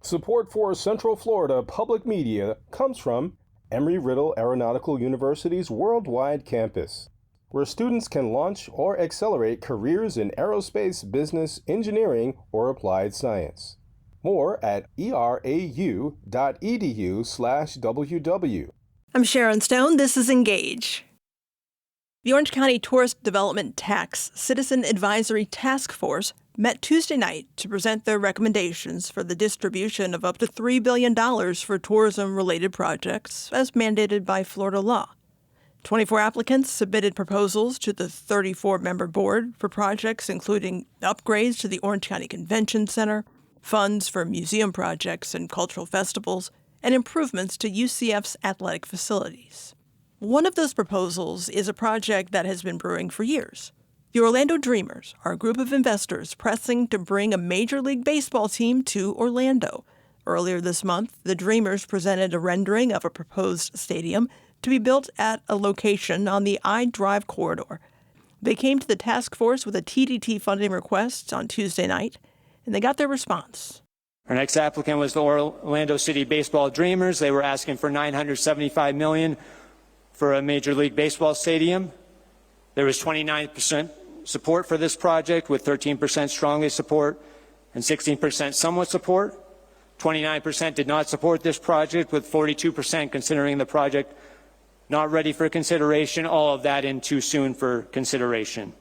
Support for Central Florida Public Media comes from Embry-Riddle Aeronautical University's worldwide campus, where students can launch or accelerate careers in aerospace, business, engineering, or applied science. More at erau.edu/ww. I'm Sharon Stone. This is Engage. The Orange County Tourist Development Tax Citizen Advisory Task Force met Tuesday night to present their recommendations for the distribution of up to $3 billion for tourism-related projects, as mandated by Florida law. 24 applicants submitted proposals to the 34-member board for projects including upgrades to the Orange County Convention Center, funds for museum projects and cultural festivals, and improvements to UCF's athletic facilities. One of those proposals is a project that has been brewing for years. The Orlando Dreamers are a group of investors pressing to bring a Major League Baseball team to Orlando. Earlier this month, the Dreamers presented a rendering of a proposed stadium to be built at a location on the I-Drive corridor. They came to the task force with a TDT funding request on Tuesday night, and they got their response. Our next applicant was the Orlando City Baseball Dreamers. They were asking for $975 million for a Major League Baseball stadium. There was 29% support for this project, with 13% strongly support and 16% somewhat support. 29% did not support this project, with 42% considering the project not ready for consideration, all of that in too soon for consideration.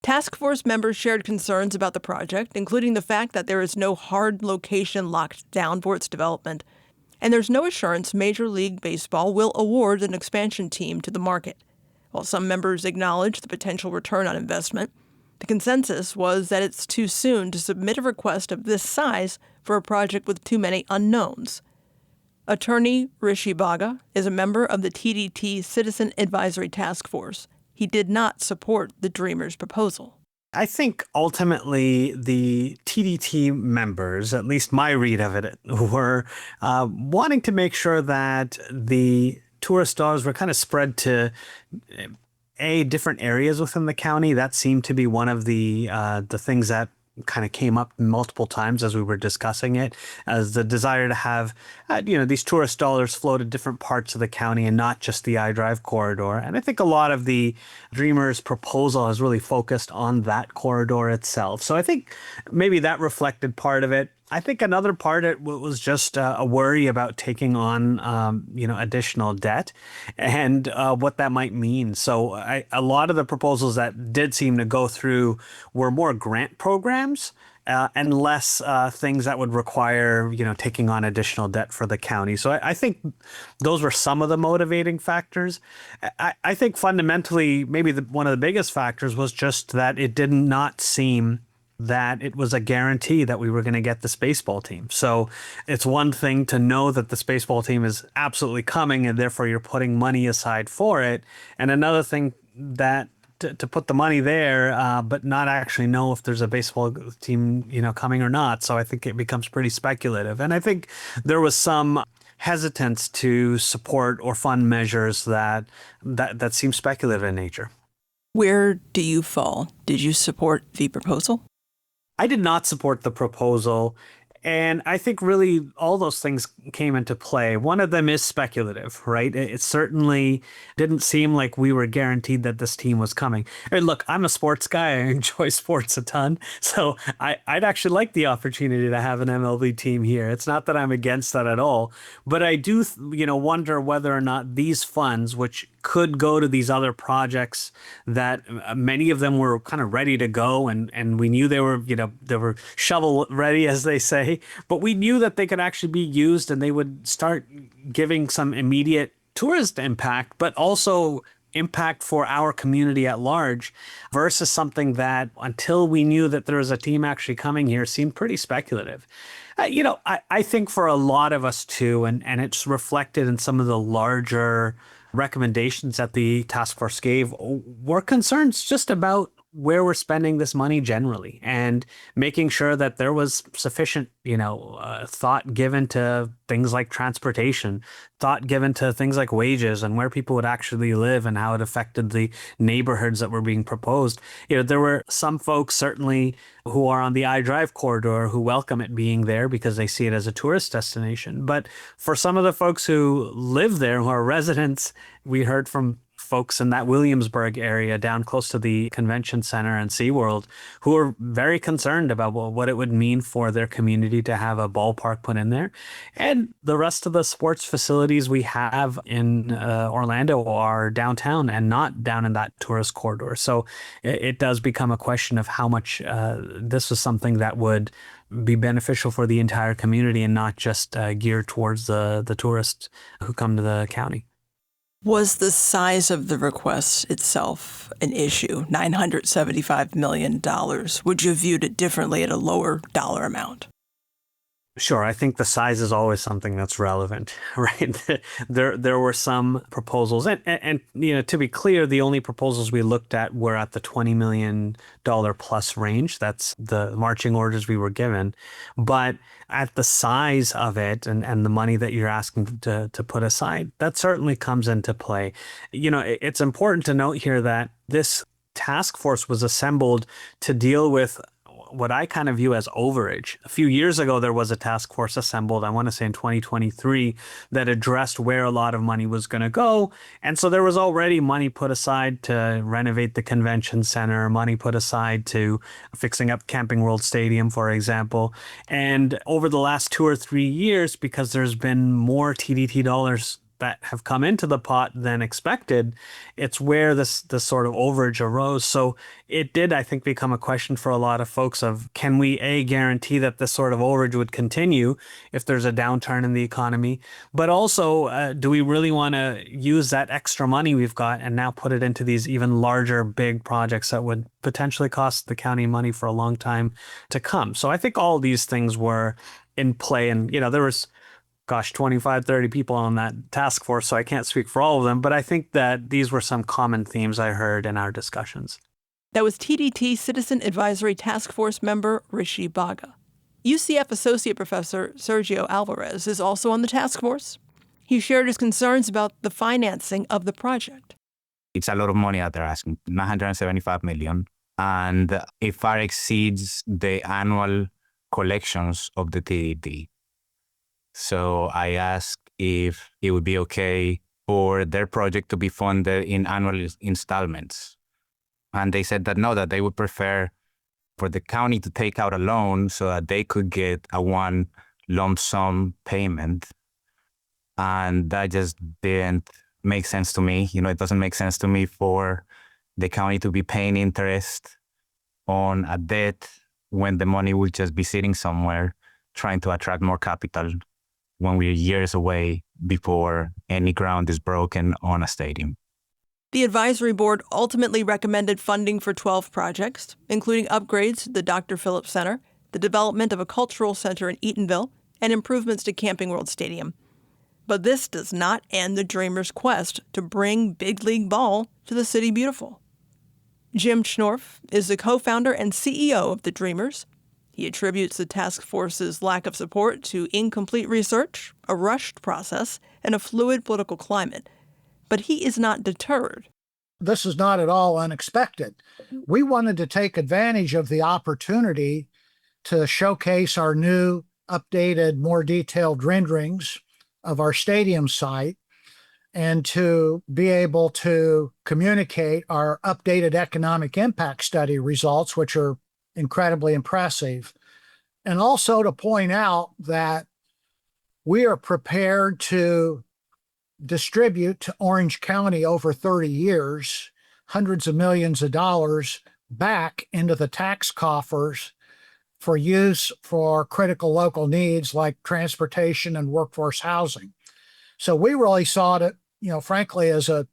Task force members shared concerns about the project, including the fact that there is no hard location locked down for its development, and there's no assurance Major League Baseball will award an expansion team to the market. While some members acknowledged the potential return on investment, the consensus was that it's too soon to submit a request of this size for a project with too many unknowns. Attorney Rishi Baga is a member of the TDT Citizen Advisory Task Force. He did not support the Dreamers' proposal. I think ultimately the TDT members, at least my read of it, were wanting to make sure that the tourist dollars were kind of spread to different areas within the county. That seemed to be one of the things that kind of came up multiple times as we were discussing it, as the desire to have these tourist dollars flow to different parts of the county and not just the I-Drive corridor. And I think a lot of the Dreamers proposal has really focused on that corridor itself. So I think maybe that reflected part of it. I think another part it was just a worry about taking on, additional debt and what that might mean. So a lot of the proposals that did seem to go through were more grant programs and less things that would require, taking on additional debt for the county. So I think those were some of the motivating factors. I think fundamentally, maybe one of the biggest factors was just that it did not seem that it was a guarantee that we were going to get this baseball team. So it's one thing to know that this baseball team is absolutely coming and therefore you're putting money aside for it. And another thing that to put the money there, but not actually know if there's a baseball team, coming or not. So I think it becomes pretty speculative. And I think there was some hesitance to support or fund measures that seem speculative in nature. Where do you fall? Did you support the proposal? I did not support the proposal, and I think really all those things came into play. One of them is speculative, right? It certainly didn't seem like we were guaranteed that this team was coming. And look, I'm a sports guy. I enjoy sports a ton, so I'd actually like the opportunity to have an MLB team here. It's not that I'm against that at all, but I do, wonder whether or not these funds, which could go to these other projects that many of them were kind of ready to go, and we knew they were shovel ready, as they say, but we knew that they could actually be used and they would start giving some immediate tourist impact, but also impact for our community at large, versus something that until we knew that there was a team actually coming here seemed pretty speculative. I think for a lot of us too, and it's reflected in some of the larger recommendations that the task force gave, were concerns just about where we're spending this money generally and making sure that there was sufficient, thought given to things like transportation, thought given to things like wages and where people would actually live and how it affected the neighborhoods that were being proposed. There were some folks certainly who are on the I-Drive corridor who welcome it being there because they see it as a tourist destination. But for some of the folks who live there, who are residents, we heard from folks in that Williamsburg area down close to the convention center and SeaWorld who are very concerned about what it would mean for their community to have a ballpark put in there. And the rest of the sports facilities we have in Orlando are downtown and not down in that tourist corridor. So it does become a question of how much this was something that would be beneficial for the entire community and not just geared towards the tourists who come to the county. Was the size of the request itself an issue? $975 million. Would you have viewed it differently at a lower dollar amount? Sure. I think the size is always something that's relevant, right? There were some proposals and to be clear, the only proposals we looked at were at the $20 million plus range. That's the marching orders we were given. But at the size of it and the money that you're asking to put aside, that certainly comes into play. It's important to note here that this task force was assembled to deal with what I kind of view as overage. A few years ago, there was a task force assembled, I want to say in 2023, that addressed where a lot of money was going to go. And so there was already money put aside to renovate the convention center, money put aside to fixing up Camping World Stadium, for example. And over the last 2 or 3 years, because there's been more TDT dollars that have come into the pot than expected, it's where this sort of overage arose. So it did, I think, become a question for a lot of folks of, can we guarantee that this sort of overage would continue if there's a downturn in the economy? But also, do we really want to use that extra money we've got and now put it into these even larger, big projects that would potentially cost the county money for a long time to come? So I think all these things were in play. And, there was 25, 30 people on that task force, so I can't speak for all of them, but I think that these were some common themes I heard in our discussions. That was TDT Citizen Advisory Task Force member Rishi Baga. UCF Associate Professor Sergio Alvarez is also on the task force. He shared his concerns about the financing of the project. It's a lot of money that they're asking, $975 million, and it far exceeds the annual collections of the TDT. So I asked if it would be okay for their project to be funded in annual installments. And they said that no, that they would prefer for the county to take out a loan so that they could get a one lump sum payment. And that just didn't make sense to me. It doesn't make sense to me for the county to be paying interest on a debt when the money will just be sitting somewhere trying to attract more capital when we're years away before any ground is broken on a stadium. The advisory board ultimately recommended funding for 12 projects, including upgrades to the Dr. Phillips Center, the development of a cultural center in Eatonville, and improvements to Camping World Stadium. But this does not end the Dreamers' quest to bring big league ball to the City Beautiful. Jim Schnorf is the co-founder and CEO of the Dreamers. He attributes the task force's lack of support to incomplete research, a rushed process, and a fluid political climate. But he is not deterred. This is not at all unexpected. We wanted to take advantage of the opportunity to showcase our new, updated, more detailed renderings of our stadium site and to be able to communicate our updated economic impact study results, which are incredibly impressive. And also to point out that we are prepared to distribute to Orange County over 30 years, hundreds of millions of dollars back into the tax coffers for use for critical local needs like transportation and workforce housing. So we really saw it, frankly, as an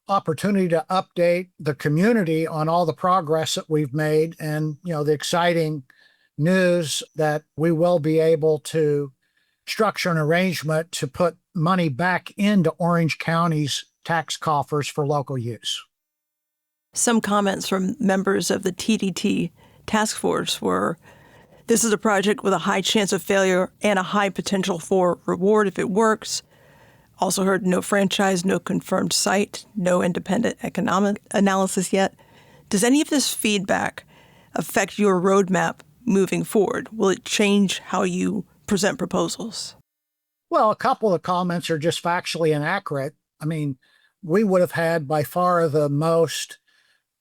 opportunity to update the community on all the progress that we've made and, the exciting news that we will be able to structure an arrangement to put money back into Orange County's tax coffers for local use. Some comments from members of the TDT task force were, this is a project with a high chance of failure and a high potential for reward if it works. Also heard no franchise, no confirmed site, no independent economic analysis yet. Does any of this feedback affect your roadmap moving forward? Will it change how you present proposals? Well, a couple of comments are just factually inaccurate. I mean, we would have had by far the most,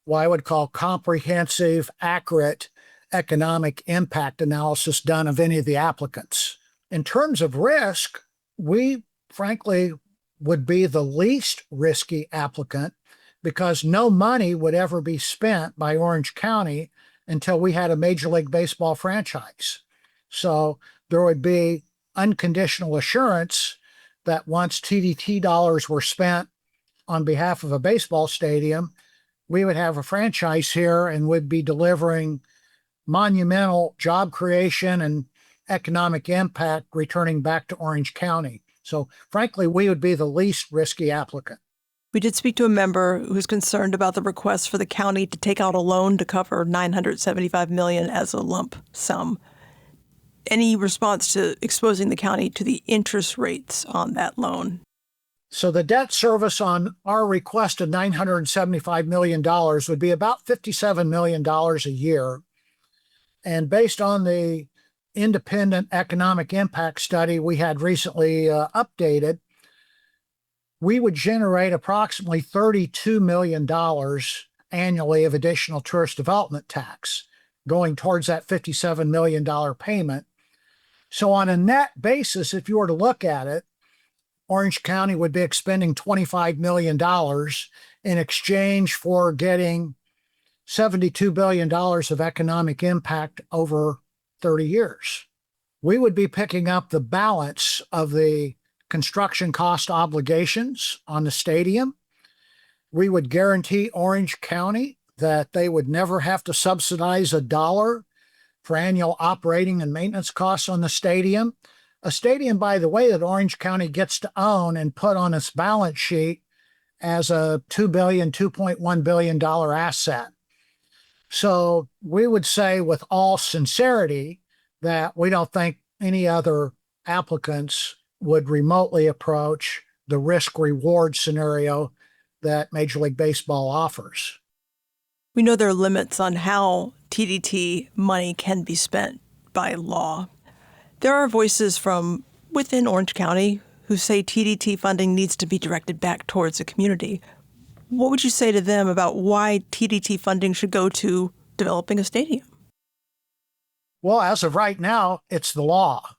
what I would call comprehensive, accurate economic impact analysis done of any of the applicants. In terms of risk, we frankly would be the least risky applicant because no money would ever be spent by Orange County until we had a Major League Baseball franchise. So there would be unconditional assurance that once TDT dollars were spent on behalf of a baseball stadium, we would have a franchise here and would be delivering monumental job creation and economic impact returning back to Orange County. So frankly, we would be the least risky applicant. We did speak to a member who's concerned about the request for the county to take out a loan to cover $975 million as a lump sum. Any response to exposing the county to the interest rates on that loan? So the debt service on our request of $975 million would be about $57 million a year. And based on the independent economic impact study we had recently updated, we would generate approximately $32 million annually of additional tourist development tax going towards that $57 million payment. So on a net basis, if you were to look at it, Orange County would be expending $25 million in exchange for getting $72 billion of economic impact over 30 years. We would be picking up the balance of the construction cost obligations on the stadium. We would guarantee Orange County that they would never have to subsidize a dollar for annual operating and maintenance costs on the stadium. A stadium, by the way, that Orange County gets to own and put on its balance sheet as a $2.1 billion asset. So we would say with all sincerity that we don't think any other applicants would remotely approach the risk-reward scenario that Major League Baseball offers. We know there are limits on how TDT money can be spent by law. There are voices from within Orange County who say TDT funding needs to be directed back towards the community. What would you say to them about why TDT funding should go to developing a stadium? Well, as of right now, it's the law.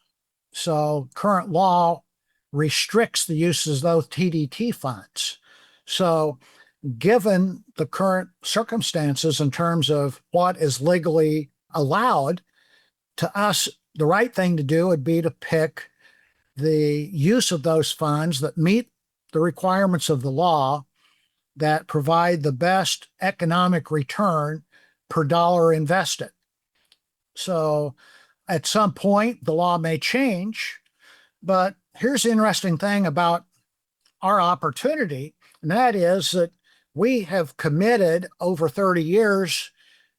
So current law restricts the uses of those TDT funds. So given the current circumstances in terms of what is legally allowed, to us, the right thing to do would be to pick the use of those funds that meet the requirements of the law, that provide the best economic return per dollar invested. So at some point, the law may change, but here's the interesting thing about our opportunity, and that is that we have committed over 30 years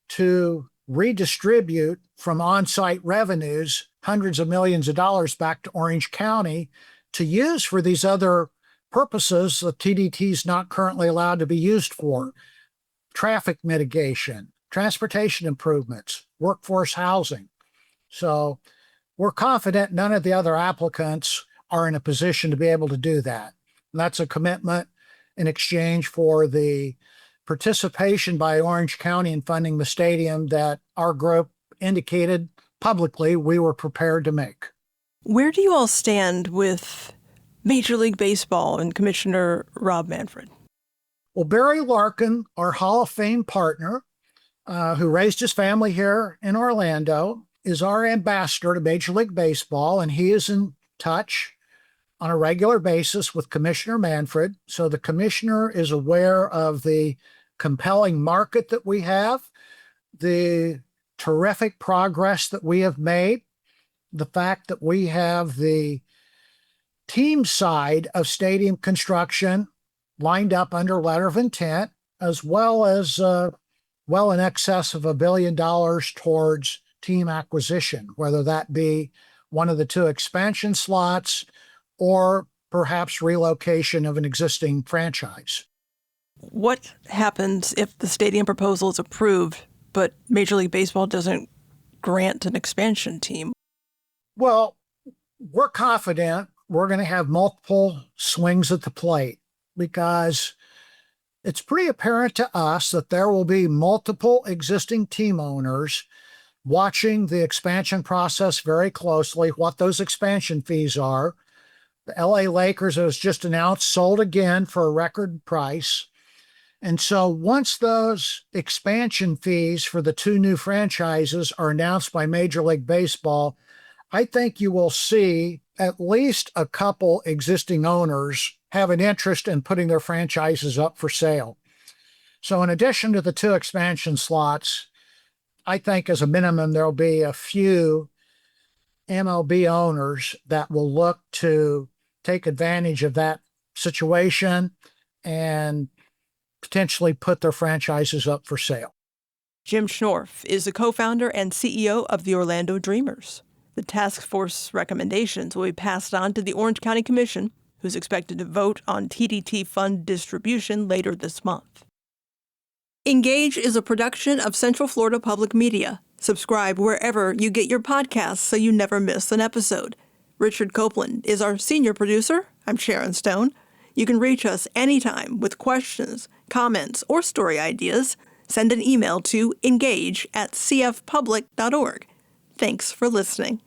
to redistribute from on-site revenues hundreds of millions of dollars back to Orange County to use for these other purposes that TDT is not currently allowed to be used for: traffic mitigation, transportation improvements, workforce housing. So we're confident none of the other applicants are in a position to be able to do that. And that's a commitment in exchange for the participation by Orange County in funding the stadium that our group indicated publicly we were prepared to make. Where do you all stand with Major League Baseball and Commissioner Rob Manfred? Well, Barry Larkin, our Hall of Fame partner, who raised his family here in Orlando, is our ambassador to Major League Baseball, and he is in touch on a regular basis with Commissioner Manfred. So the commissioner is aware of the compelling market that we have, the terrific progress that we have made, the fact that we have the team side of stadium construction lined up under letter of intent, as well as well in excess of $1 billion towards team acquisition, whether that be one of the 2 expansion slots or perhaps relocation of an existing franchise. What happens if the stadium proposal is approved, but Major League Baseball doesn't grant an expansion team? Well, we're confident we're going to have multiple swings at the plate because it's pretty apparent to us that there will be multiple existing team owners watching the expansion process very closely, what those expansion fees are. The LA Lakers, as just announced, sold again for a record price. And so once those expansion fees for the 2 new franchises are announced by Major League Baseball, I think you will see at least a couple existing owners have an interest in putting their franchises up for sale. So in addition to the 2 expansion slots, I think as a minimum, there'll be a few MLB owners that will look to take advantage of that situation and potentially put their franchises up for sale. Jim Schnorf is the co-founder and CEO of the Orlando Dreamers. The task force recommendations will be passed on to the Orange County Commission, who's expected to vote on TDT fund distribution later this month. Engage is a production of Central Florida Public Media. Subscribe wherever you get your podcasts so you never miss an episode. Richard Copeland is our senior producer. I'm Sharon Stone. You can reach us anytime with questions, comments, or story ideas. Send an email to engage@cfpublic.org. Thanks for listening.